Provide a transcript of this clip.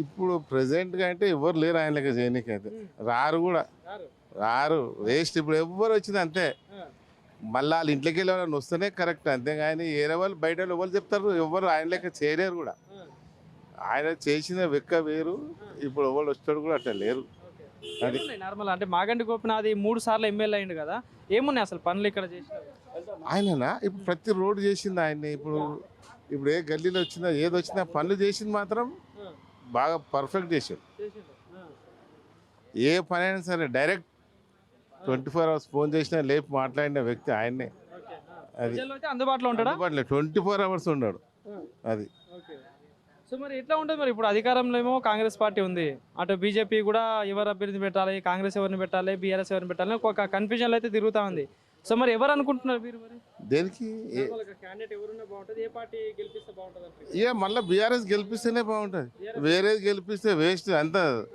ఇప్పుడు ప్రెసెంట్గా అంటే ఎవరు లేరు ఆయన లెక్క చేయనీకి అయితే రారు కూడా రారు వేస్ట్ ఇప్పుడు ఎవ్వరు వచ్చింది అంతే మళ్ళీ వాళ్ళ ఇంట్లోకి వెళ్ళి వాళ్ళని వస్తేనే కరెక్ట్ అంతేగాని వేరే వాళ్ళు బయట వాళ్ళు ఎవరు చెప్తారు ఎవరు ఆయన లెక్క చేయలేరు కూడా ఆయన చేసిన వెక్క వేరు ఇప్పుడు ఎవరు వచ్చాడు కూడా అట్లా లేరు అది నార్మల్ అంటే మాగంటి గోపినాథ్ 3 సార్లు ఎమ్మెల్యే అయింది కదా, ఏమున్నాయి అసలు పనులు ఇక్కడ చేసిన? ఆయననా ఇప్పుడు ప్రతి రోడ్డు చేసింది ఆయన్ని ఇప్పుడు ఏ గల్లీలో వచ్చిందా ఏది వచ్చినా పనులు చేసింది మాత్రం బాగా పర్ఫెక్ట్ చేశాడు ఏ పని అయినా సరే డైరెక్ట్ 24 hours ఫోన్ చేసినా లేపు మాట్లాడిన వ్యక్తి ఆయన్నే అది అందుబాటులో ఉంటాడా? 24 hours ఉన్నాడు అది. సో మరి ఎట్లా ఉంటుంది మరి ఇప్పుడు అధికారంలో ఏమో కాంగ్రెస్ పార్టీ ఉంది, అటు బీజేపీ కూడా ఎవరు అభ్యర్థి పెట్టాలి, కాంగ్రెస్ ఎవరిని పెట్టాలి, బీఆర్ఎస్ ఎవరిని పెట్టాలి ఒక కన్ఫ్యూజన్లో అయితే తిరుగుతూ ఉంది. సో మరి ఎవరు అనుకుంటున్నారు మీరు? మరి దేనికి క్యాండిడేట్ ఎవరున్నా బాగుంటుంది, ఏ పార్టీ గెలిపిస్తే బాగుంటుంది? ఇక మళ్ళీ బీఆర్ఎస్ గెలిపిస్తేనే బాగుంటుంది, వేరేది గెలిపిస్తే వేస్ట్ అంతా.